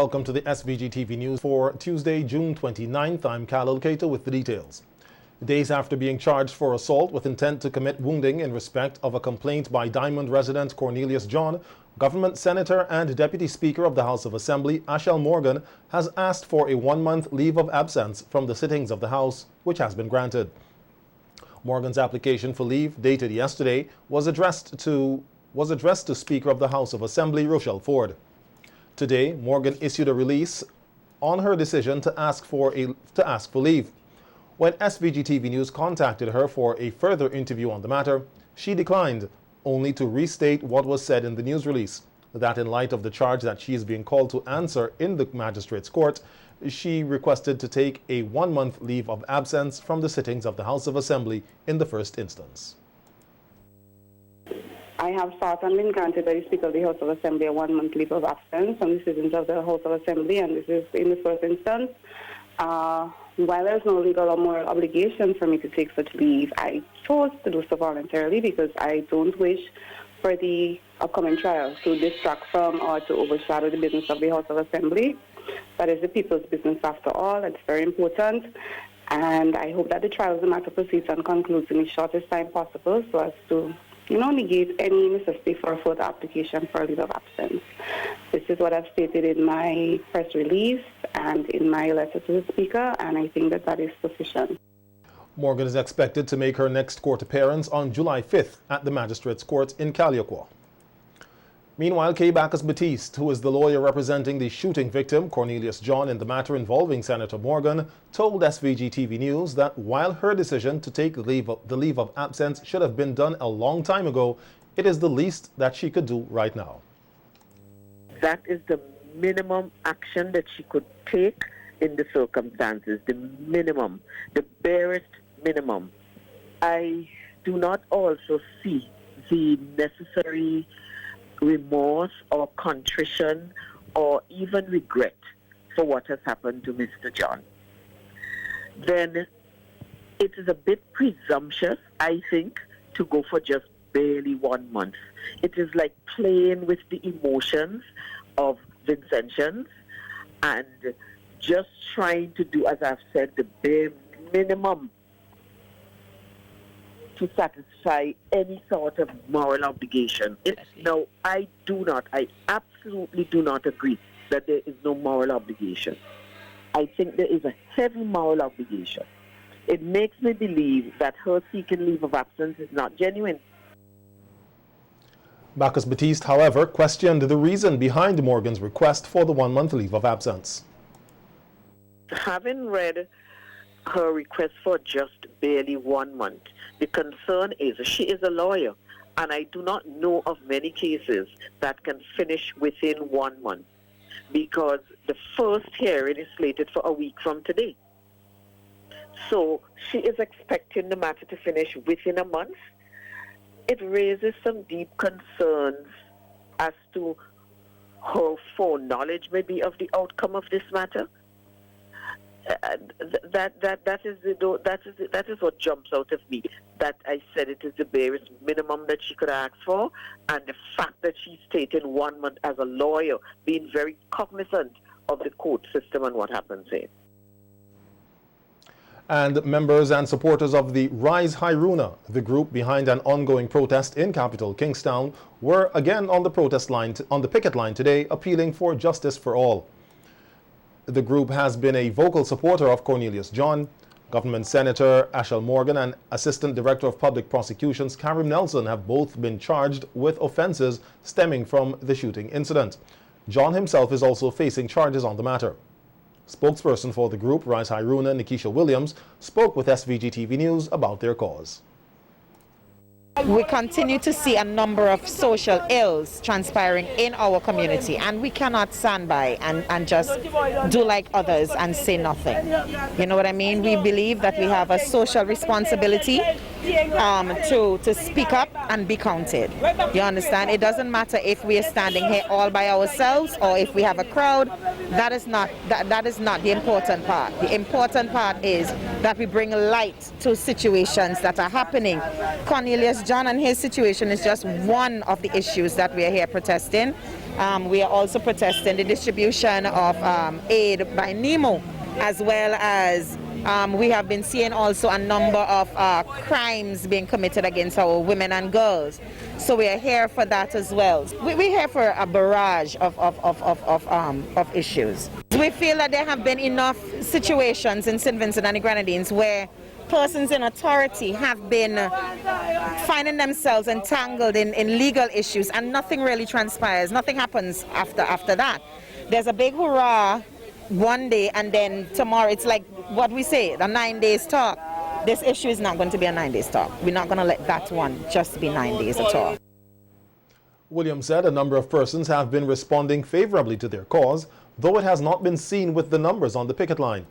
welcome to the SVG-TV news for Tuesday, June 29th. I'm Khalil Keita with the details. Days after being charged for assault with intent to commit wounding in respect of a complaint by Diamond resident Cornelius John, Government Senator and Deputy Speaker of the House of Assembly ASHELLE Morgan has asked for a 1-month leave of absence from the sittings of the House, which has been granted. Morgan's application for leave, dated yesterday, was addressed to Speaker of the House of Assembly Rochelle Ford. Today, Morgan issued a release on her decision to ask for leave. When SVG-TV News contacted her for a further interview on the matter, she declined, only to restate what was said in the news release, that in light of the charge that she is being called to answer in the magistrate's court, she requested to take a 1-month leave of absence from the sittings of the House of Assembly in the first instance. I have sought and been granted by the Speaker of the House of Assembly a 1-month leave of absence from the decisions of the House of Assembly, and this is in the first instance. While there's no legal or moral obligation for me to take such leave, I chose to do so voluntarily because I don't wish for the upcoming trial to distract from or to overshadow the business of the House of Assembly. That is the people's business after all. It's very important. And I hope that the trial of the matter proceeds and concludes in the shortest time possible so as to negate any necessity for a further application for a leave of absence. This is what I've stated in my press release and in my letter to the Speaker, and I think that that is sufficient. Morgan is expected to make her next court appearance on July 5th at the Magistrates Court in Caliacqua. Meanwhile, K. Bacchus Batiste, who is the lawyer representing the shooting victim, Cornelius John, in the matter involving Senator Morgan, told SVG-TV News that while her decision to take the leave of absence should have been done a long time ago, it is the least that she could do right now. That is the minimum action that she could take in the circumstances, the minimum, the barest minimum. I do not also see the necessary remorse or contrition or even regret for what has happened to Mr. John. Then it is a bit presumptuous, I think, to go for just barely 1 month. It is like playing with the emotions of Vincentians and just trying to do, as I've said, the bare minimum to satisfy any sort of moral obligation. No, I absolutely do not agree that there is no moral obligation. I think there is a heavy moral obligation. It makes me believe that her seeking leave of absence is not genuine. Bacchus Batiste, however, questioned the reason behind Morgan's request for the 1-month leave of absence. Having read her request for just barely 1 month, the concern is she is a lawyer, and I do not know of many cases that can finish within 1 month, because the first hearing is slated for a week from today. So she is expecting the matter to finish within a month. It raises some deep concerns as to her foreknowledge maybe of the outcome of this matter. That is what jumps out of me. That I said it is the barest minimum that she could ask for, and the fact that she's taken 1 month as a lawyer, being very cognizant of the court system and what happens here. And members and supporters of the Rise Hairuna, the group behind an ongoing protest in capital Kingstown, were again on the picket line today, appealing for justice for all. The group has been a vocal supporter of Cornelius John. Government Senator ASHELLE Morgan and Assistant Director of Public Prosecutions Karim Nelson have both been charged with offenses stemming from the shooting incident. John himself is also facing charges on the matter. Spokesperson for the group, Rise Hairuna, Nikisha Williams, spoke with SVG-TV News about their cause. We continue to see a number of social ills transpiring in our community, and we cannot stand by and just do like others and say nothing. You know what I mean? We believe that we have a social responsibility to speak up and be counted. You understand? It doesn't matter if we are standing here all by ourselves or if we have a crowd. That is not the important part. The important part is that we bring light to situations that are happening. Cornelius John and his situation is just one of the issues that we are here protesting. We are also protesting the distribution of aid by NEMO, as well as we have been seeing also a number of crimes being committed against our women and girls. So we are here for that as well. We're here for a barrage of issues. We feel that there have been enough situations in St. Vincent and the Grenadines where persons in authority have been finding themselves entangled in legal issues, and nothing really transpires. Nothing happens after that. There's a big hurrah one day, and then tomorrow it's like what we say, the 9 days talk. This issue is not going to be a 9 days talk. We're not going to let that one just be 9 days at all. Williams said a number of persons have been responding favorably to their cause, though it has not been seen with the numbers on the picket line.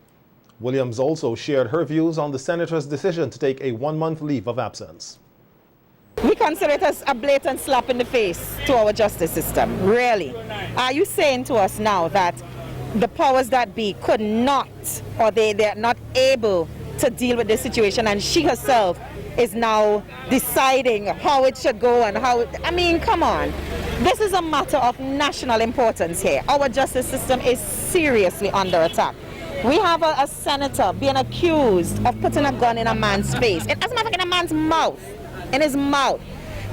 Williams also shared her views on the senator's decision to take a 1-month leave of absence. We consider it as a blatant slap in the face to our justice system, really. Are you saying to us now that the powers that be could not, or they're not able to deal with this situation, and she herself is now deciding how it should go and how it, I mean, come on. This is a matter of national importance here. Our justice system is seriously under attack. We have a senator being accused of putting a gun in a man's face. As a matter of fact, in a man's mouth, in his mouth.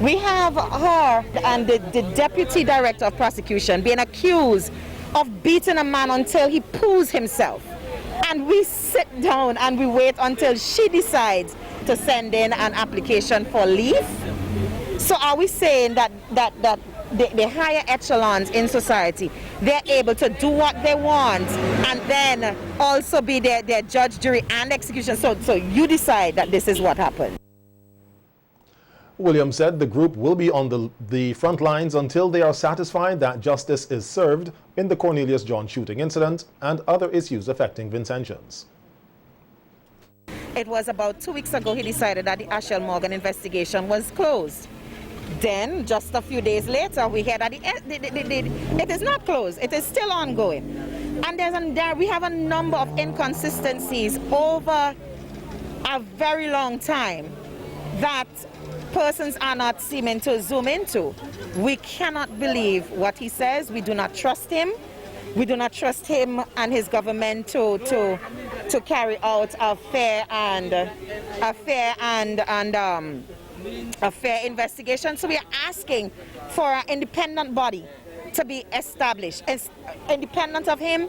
We have her and the deputy director of prosecution being accused of beating a man until he poos himself. And we sit down and we wait until she decides to send in an application for leave. So are we saying that the higher echelons in society, they're able to do what they want and then also be their judge, jury, and execution? So you decide that this is what happened. Williams said the group will be on the front lines until they are satisfied that justice is served in the Cornelius John shooting incident and other issues affecting Vincentians. It was about 2 weeks ago he decided that the ASHELLE Morgan investigation was closed. Then, just a few days later, we heard that it is not closed. It is still ongoing. And we have a number of inconsistencies over a very long time that persons are not seeming to zoom into. We cannot believe what he says. We do not trust him. We do not trust him and his government to carry out a fair investigation. So we are asking for an independent body to be established. It's independent of him,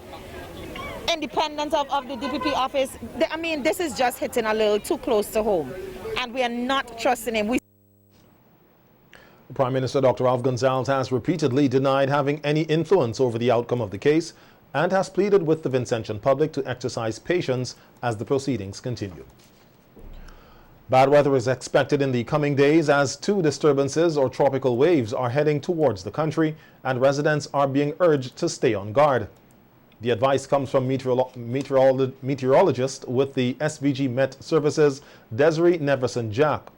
independent of the DPP office. I mean, this is just hitting a little too close to home, and we are not trusting him. Prime Minister Dr. Ralph Gonsalves has repeatedly denied having any influence over the outcome of the case and has pleaded with the Vincentian public to exercise patience as the proceedings continue. Bad weather is expected in the coming days as 2 disturbances or tropical waves are heading towards the country, and residents are being urged to stay on guard. The advice comes from meteorologist with the SVG Met Services, Desiree Neverson-Jack.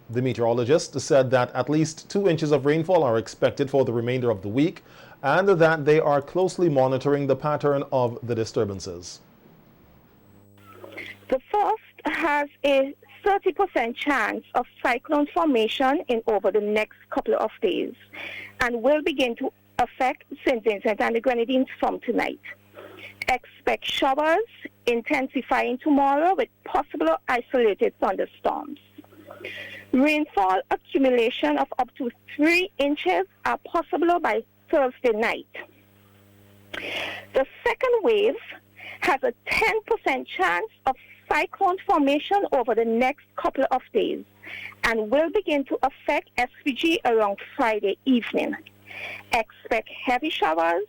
The meteorologist said that at least 2 inches of rainfall are expected for the remainder of the week and that they are closely monitoring the pattern of the disturbances. The first has a 30% chance of cyclone formation in over the next couple of days and will begin to affect St. Vincent and the Grenadines from tonight. Expect showers intensifying tomorrow with possible isolated thunderstorms. Rainfall accumulation of up to 3 inches are possible by Thursday night. The second wave has a 10% chance of cyclone formation over the next couple of days and will begin to affect SVG around Friday evening. Expect heavy showers,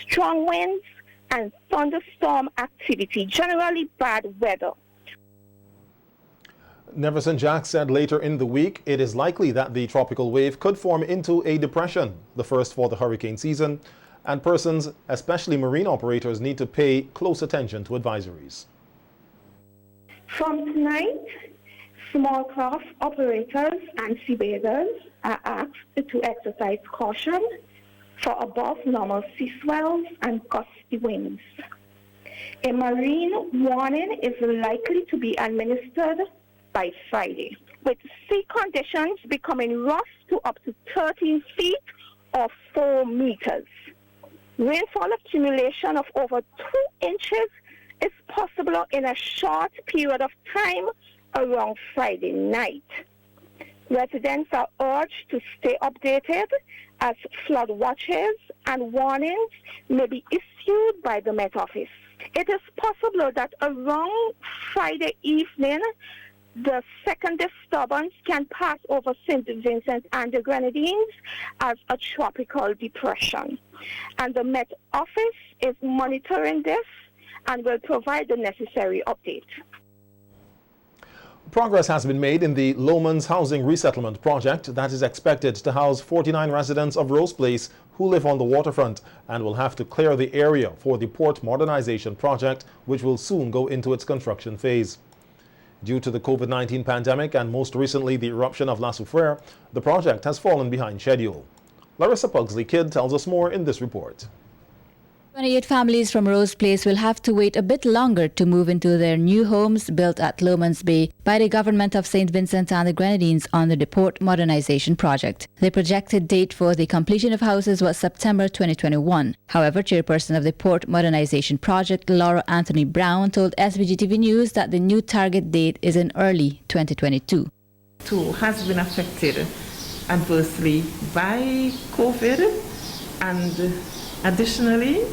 strong winds, and thunderstorm activity, generally bad weather. Neverson-Jack said later in the week it is likely that the tropical wave could form into a depression, the first for the hurricane season, and persons, especially marine operators, need to pay close attention to advisories. From tonight, small craft operators and seabathers are asked to exercise caution for above normal sea swells and gusty winds. A marine warning is likely to be administered by Friday, with sea conditions becoming rough to up to 13 feet or 4 meters. Rainfall accumulation of over 2 inches is possible in a short period of time around Friday night. Residents are urged to stay updated as flood watches and warnings may be issued by the Met Office. It is possible that around Friday evening, the second disturbance can pass over St. Vincent and the Grenadines as a tropical depression. And the Met Office is monitoring this and will provide the necessary update. Progress has been made in the Lomans Housing Resettlement Project that is expected to house 49 residents of Rose Place who live on the waterfront and will have to clear the area for the port modernization project, which will soon go into its construction phase. Due to the COVID-19 pandemic and most recently the eruption of La Soufrière, the project has fallen behind schedule. Larissa Pugsley-Kidd tells us more in this report. 28 families from Rose Place will have to wait a bit longer to move into their new homes built at Lomans Bay by the government of St. Vincent and the Grenadines under the Port Modernization Project. The projected date for the completion of houses was September 2021. However, chairperson of the Port Modernization Project, Laura Anthony Brown, told SVG-TV News that the new target date is in early 2022. Has been affected adversely by COVID and additionally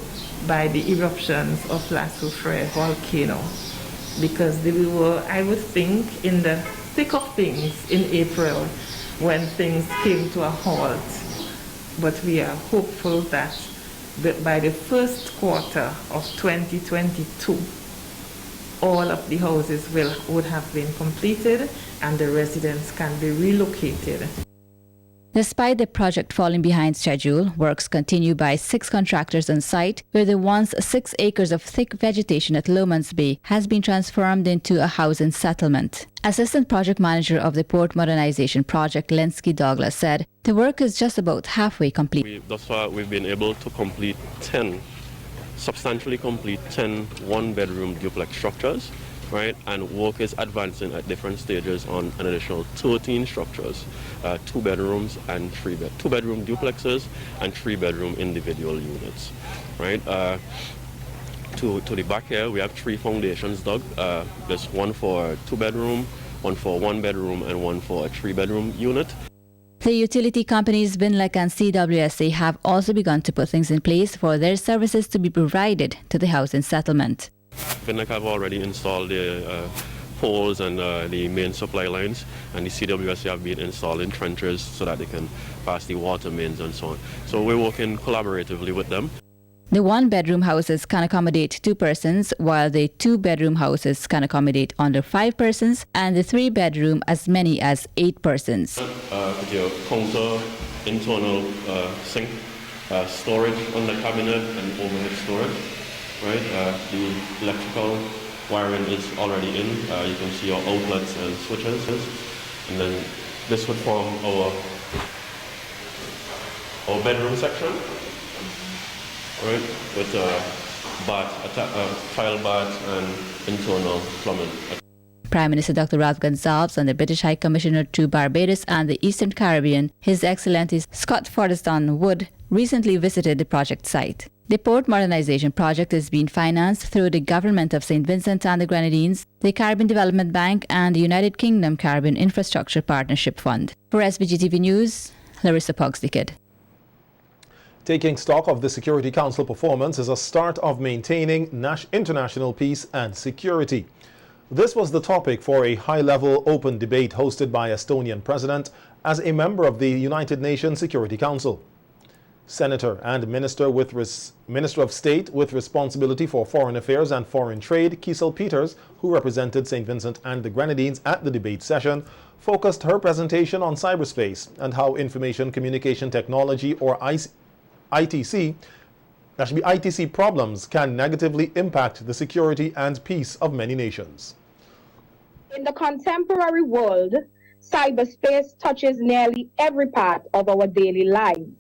by the eruptions of La Soufrière volcano, because we were, I would think, in the thick of things in April when things came to a halt. But we are hopeful that by the first quarter of 2022, all of the houses would have been completed and the residents can be relocated. Despite the project falling behind schedule, works continue by 6 contractors on site, where the once 6 acres of thick vegetation at Lomans Bay has been transformed into a housing settlement. Assistant Project Manager of the Port Modernization Project, Lenski Douglas, said the work is just about halfway complete. Thus far, we've been able to substantially complete 10 one-bedroom duplex structures, right? And work is advancing at different stages on an additional 13 structures, 2 bedrooms and 2 bedroom duplexes and 3 bedroom individual units, right? To the back here, we have 3 foundations dug. There's one for a 2 bedroom, one for a 1 bedroom, and one for a 3 bedroom unit. The utility companies Vinlec and CWSA have also begun to put things in place for their services to be provided to the housing settlement. Vinlec have already installed the poles and the main supply lines, and the CWSA have been installing trenches so that they can pass the water mains and so on. So we're working collaboratively with them. The 1-bedroom houses can accommodate 2 persons, while the 2-bedroom houses can accommodate under 5 persons, and the 3-bedroom as many as 8 persons. With your counter, internal sink, storage on the cabinet and overhead storage. Right, the electrical wiring is already in. You can see our outlets and switches, and then this would form our bedroom section, right, with tile bath and internal plumbing. Prime Minister Dr. Ralph Gonsalves and the British High Commissioner to Barbados and the Eastern Caribbean, His Excellency Scott Fordeston Wood, recently visited the project site. The Port Modernization Project is being financed through the Government of St. Vincent and the Grenadines, the Caribbean Development Bank and the United Kingdom Caribbean Infrastructure Partnership Fund. For SVG-TV News, Larissa Pugsley-Kidd. Taking stock of the Security Council performance is a start of maintaining international peace and security. This was the topic for a high-level open debate hosted by Estonian President as a member of the United Nations Security Council. Senator and Minister of State with responsibility for foreign affairs and foreign trade, Kiesel Peters, who represented St. Vincent and the Grenadines at the debate session, focused her presentation on cyberspace and how information communication technology, or ITC, ITC problems can negatively impact the security and peace of many nations. In the contemporary world, cyberspace touches nearly every part of our daily lives.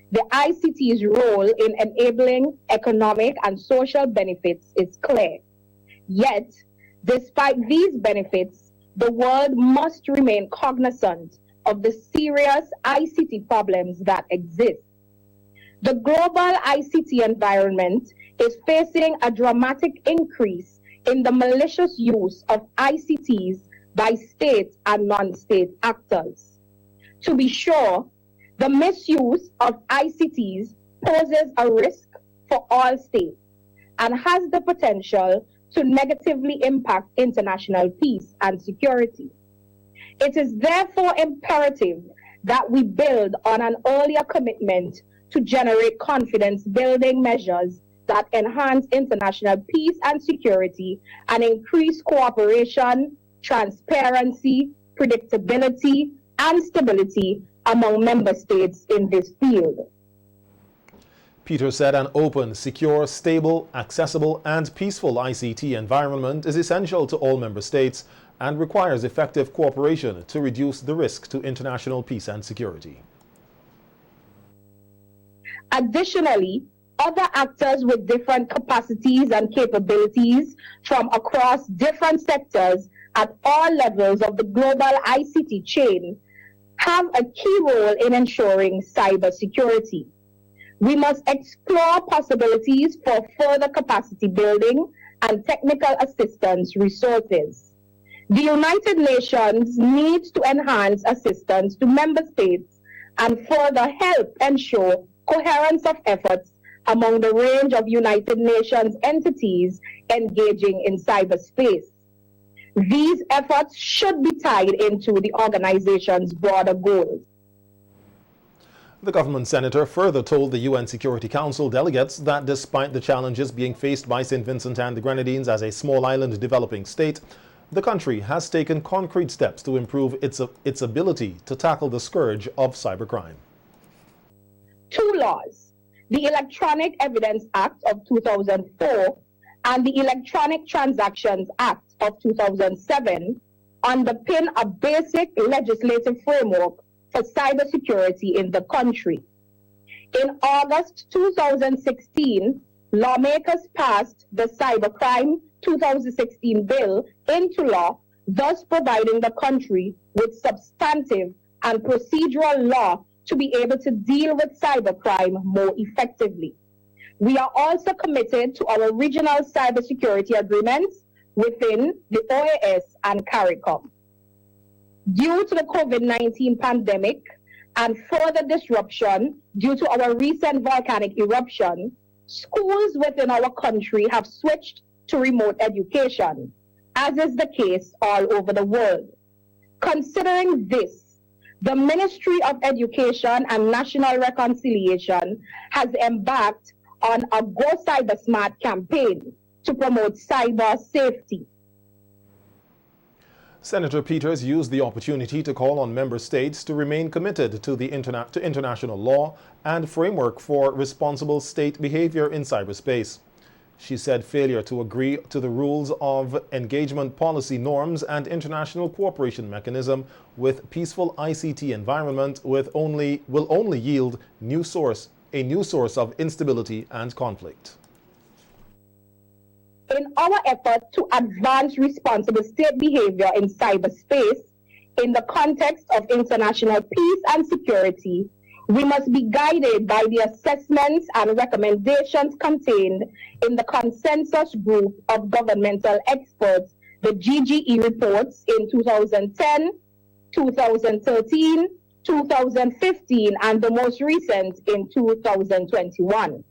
The ICT's role in enabling economic and social benefits is clear. Yet, despite these benefits, the world must remain cognizant of the serious ICT problems that exist. The global ICT environment is facing a dramatic increase in the malicious use of ICTs by state and non-state actors. To be sure, the misuse of ICTs poses a risk for all states and has the potential to negatively impact international peace and security. It is therefore imperative that we build on an earlier commitment to generate confidence-building measures that enhance international peace and security and increase cooperation, transparency, predictability, and stability among member states in this field. Peter said an open, secure, stable, accessible, and peaceful ICT environment is essential to all member states and requires effective cooperation to reduce the risk to international peace and security. Additionally, other actors with different capacities and capabilities from across different sectors at all levels of the global ICT chain have a key role in ensuring cybersecurity. We must explore possibilities for further capacity building and technical assistance resources. The United Nations needs to enhance assistance to member states and further help ensure coherence of efforts among the range of United Nations entities engaging in cyberspace. These efforts should be tied into the organization's broader goals. The government senator further told the UN Security Council delegates that despite the challenges being faced by St. Vincent and the Grenadines as a small island developing state, the country has taken concrete steps to improve its ability to tackle the scourge of cybercrime. 2 laws, the Electronic Evidence Act of 2004 and the Electronic Transactions Act of 2007, underpin a basic legislative framework for cybersecurity in the country. In August 2016, lawmakers passed the Cybercrime 2016 bill into law, thus providing the country with substantive and procedural law to be able to deal with cybercrime more effectively. We are also committed to our regional cybersecurity agreements within the OAS and CARICOM. Due to the COVID-19 pandemic and further disruption due to our recent volcanic eruption, schools within our country have switched to remote education, as is the case all over the world. Considering this, the Ministry of Education and National Reconciliation has embarked on a Go Cyber Smart campaign to promote cyber safety. Senator Peters used the opportunity to call on member states to remain committed to international law and framework for responsible state behavior in cyberspace. She said failure to agree to the rules of engagement policy norms and international cooperation mechanism with peaceful ICT environment will only yield a new source of instability and conflict. In our effort to advance responsible state behavior in cyberspace in the context of international peace and security, we must be guided by the assessments and recommendations contained in the consensus group of governmental experts, the GGE reports in 2010, 2013, 2015, and the most recent in 2021,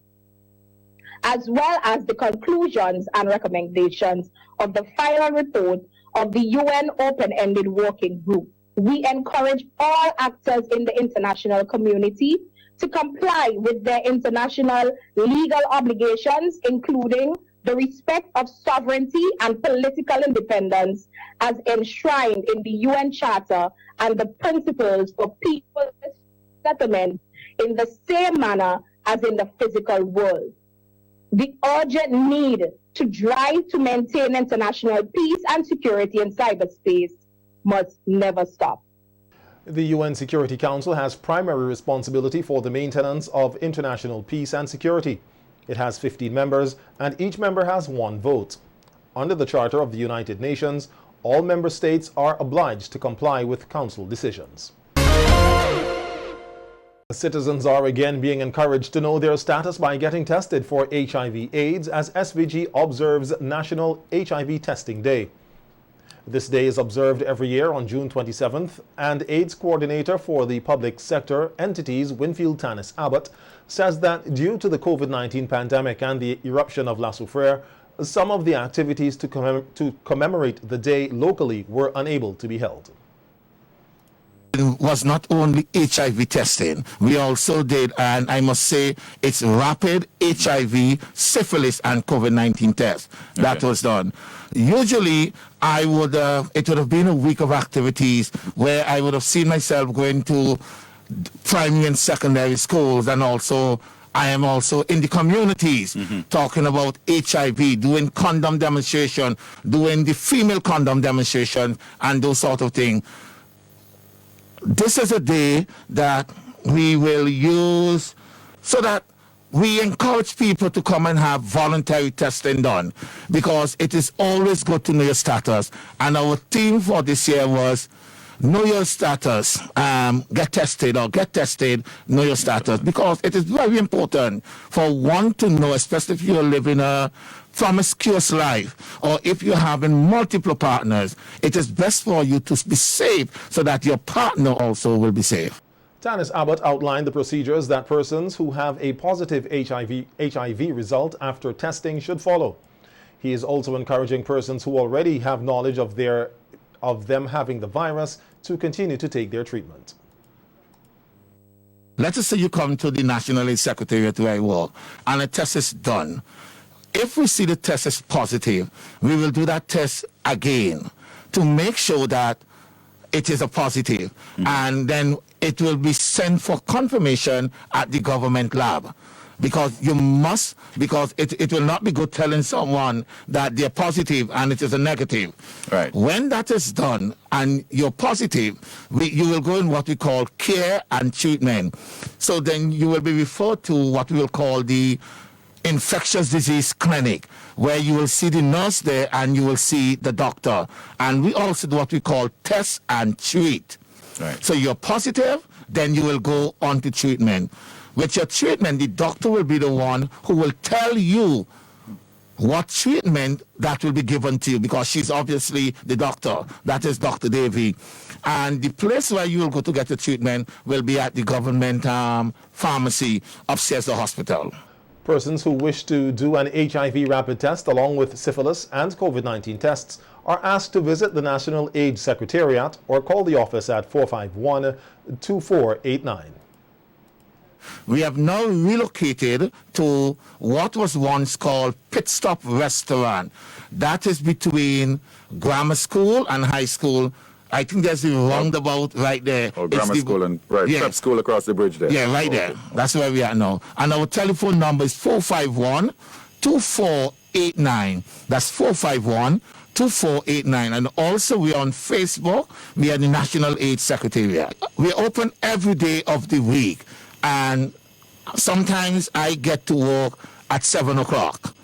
as well as the conclusions and recommendations of the final report of the UN Open-Ended Working Group. We encourage all actors in the international community to comply with their international legal obligations, including the respect of sovereignty and political independence as enshrined in the UN Charter and the principles for people's settlement in the same manner as in the physical world. The urgent need to drive to maintain international peace and security in cyberspace must never stop. The UN Security Council has primary responsibility for the maintenance of international peace and security. It has 15 members, and each member has 1 vote. Under the Charter of the United Nations, all member states are obliged to comply with Council decisions. Citizens are again being encouraged to know their status by getting tested for HIV/AIDS as SVG observes National HIV Testing Day. This day is observed every year on June 27th, and AIDS coordinator for the public sector entities, Winfield Tanis Abbott, says that due to the COVID-19 pandemic and the eruption of La Soufrière, some of the activities to commemorate the day locally were unable to be held. It was not only HIV testing, we also did, and I must say, it's rapid HIV, syphilis, and COVID-19 tests that was done. Usually, it would have been a week of activities where I would have seen myself going to primary and secondary schools, and also I am also in the communities talking about HIV, doing condom demonstration, doing the female condom demonstration, and those sort of things. This is a day that we will use so that we encourage people to come and have voluntary testing done, because it is always good to know your status. And our theme for this year was know your status, get tested, or get tested, know your status, because it is very important for one to know, especially if you're living a promiscuous life, or if you're having multiple partners, it is best for you to be safe so that your partner also will be safe. Tanis Abbott outlined the procedures that persons who have a positive HIV result after testing should follow. He is also encouraging persons who already have knowledge of them having the virus to continue to take their treatment. Let us say you come to the National AIDS Secretariat where I work, and a test is done. If we see the test is positive, we will do that test again to make sure that it is a positive, and then it will be sent for confirmation at the government lab. Because you must, because it will not be good telling someone that they're positive and it is a negative. Right. When that is done and you're positive, you will go in what we call care and treatment. So then you will be referred to what we will call the infectious disease clinic, where you will see the nurse there and you will see the doctor. And we also do what we call test and treat. Right. So you're positive, then you will go on to treatment. With your treatment, the doctor will be the one who will tell you what treatment that will be given to you, because she's obviously the doctor. That is Dr. Davy. And the place where you will go to get the treatment will be at the government pharmacy upstairs the hospital. Persons who wish to do an HIV rapid test along with syphilis and COVID-19 tests are asked to visit the National AIDS Secretariat or call the office at 451-2489. We have now relocated to what was once called Pit Stop Restaurant. That is between grammar school and high school. I think there's a roundabout right there. Oh, grammar school and prep school across the bridge there. Yeah, right there. That's where we are now. And our telephone number is 451-2489. That's 451-2489. And also we're on Facebook. We are the National AIDS Secretariat. We're open every day of the week. And sometimes I get to work at 7 o'clock.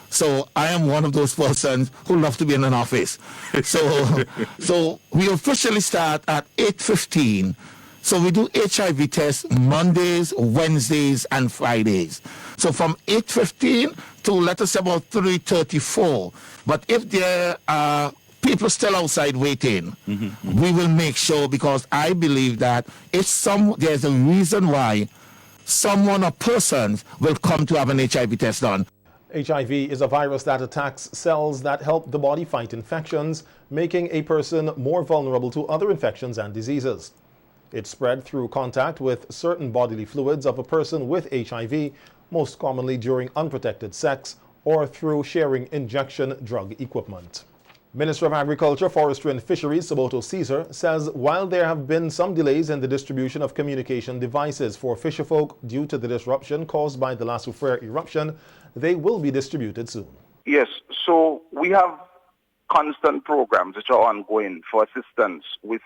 So I am one of those persons who love to be in an office. So we officially start at 8:15. So we do HIV tests Mondays, Wednesdays, and Fridays. So from 8:15 to, let us say, about 3:34. But if there are people still outside waiting, we will make sure, because I believe that if there's a reason why someone or persons will come to have an HIV test done. HIV is a virus that attacks cells that help the body fight infections, making a person more vulnerable to other infections and diseases. It's spread through contact with certain bodily fluids of a person with HIV, most commonly during unprotected sex or through sharing injection drug equipment. Minister of Agriculture, Forestry and Fisheries, Soboto Caesar, says while there have been some delays in the distribution of communication devices for fisherfolk due to the disruption caused by the La Soufrière eruption, they will be distributed soon. Yes, so we have constant programs which are ongoing for assistance with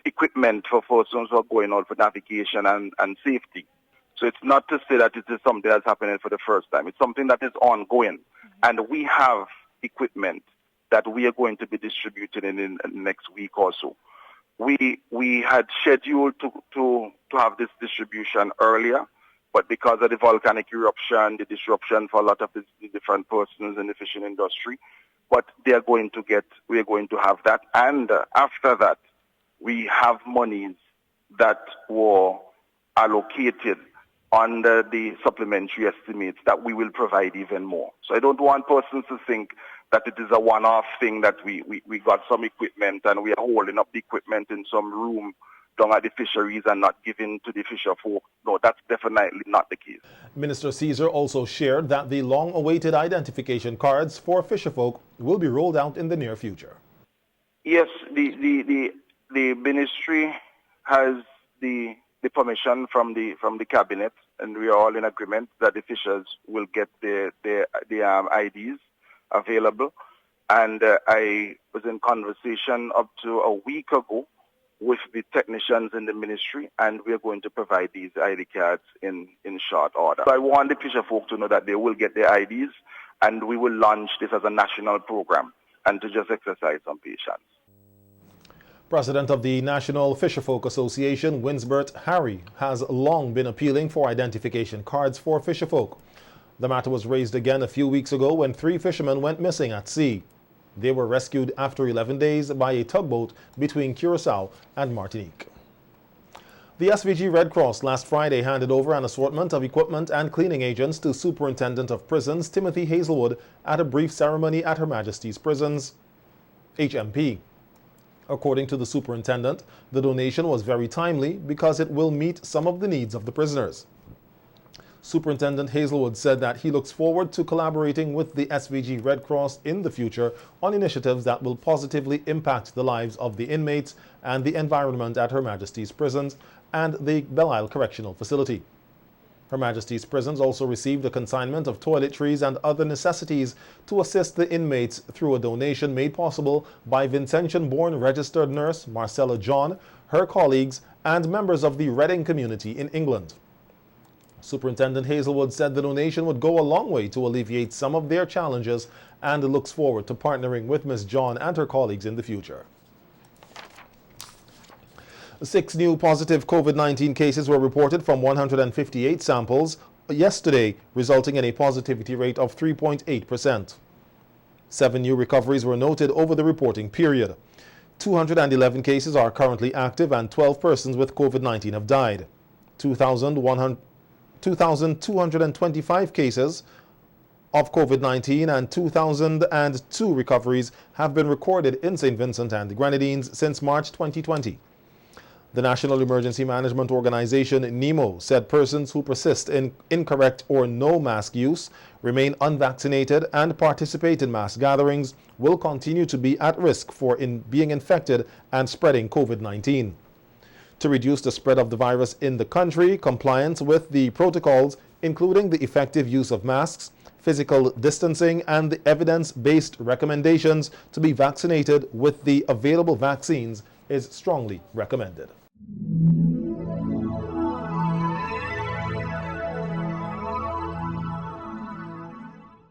equipment for persons who are going out for navigation and safety. So it's not to say that it is something that's happening for the first time. It's something that is ongoing. And we have equipment that we are going to be distributing in the next week or so. we had scheduled to have this distribution earlier, but because of the volcanic eruption, the disruption for a lot of the different persons in the fishing industry, but we are going to have that. And after that, we have monies that were allocated under the supplementary estimates that we will provide even more. So I don't want persons to think that it is a one-off thing that we got some equipment and we are holding up the equipment in some room down at the fisheries and not giving to the fisher folk. No, that's definitely not the case. Minister Caesar also shared that the long-awaited identification cards for fisherfolk will be rolled out in the near future. Yes, the ministry has the permission from the cabinet, and we are all in agreement that the fishers will get the IDs available. And I was in conversation up to a week ago with the technicians in the ministry, and we are going to provide these ID cards in short order. So I want the fisher folk to know that they will get their IDs, and we will launch this as a national program, and to just exercise some patience. President of the National Fisherfolk Association, Winsbert Harry, has long been appealing for identification cards for fisherfolk. The matter was raised again a few weeks ago when 3 fishermen went missing at sea. They were rescued after 11 days by a tugboat between Curacao and Martinique. The SVG Red Cross last Friday handed over an assortment of equipment and cleaning agents to Superintendent of Prisons Timothy Hazelwood at a brief ceremony at Her Majesty's Prisons, HMP. According to the superintendent, the donation was very timely because it will meet some of the needs of the prisoners. Superintendent Hazelwood said that he looks forward to collaborating with the SVG Red Cross in the future on initiatives that will positively impact the lives of the inmates and the environment at Her Majesty's Prisons and the Belle Isle Correctional Facility. Her Majesty's Prisons also received a consignment of toiletries and other necessities to assist the inmates through a donation made possible by Vincentian-born registered nurse Marcella John, her colleagues, and members of the Reading community in England. Superintendent Hazelwood said the donation would go a long way to alleviate some of their challenges and looks forward to partnering with Ms. John and her colleagues in the future. 6 new positive COVID-19 cases were reported from 158 samples yesterday, resulting in a positivity rate of 3.8%. 7 new recoveries were noted over the reporting period. 211 cases are currently active and 12 persons with COVID-19 have died. 2,225 cases of COVID-19 and 2,002 recoveries have been recorded in St. Vincent and the Grenadines since March 2020. The National Emergency Management Organization, NEMO, said persons who persist in incorrect or no mask use, remain unvaccinated, and participate in mass gatherings will continue to be at risk for being infected and spreading COVID-19. To reduce the spread of the virus in the country, compliance with the protocols, including the effective use of masks, physical distancing, and the evidence-based recommendations to be vaccinated with the available vaccines, is strongly recommended.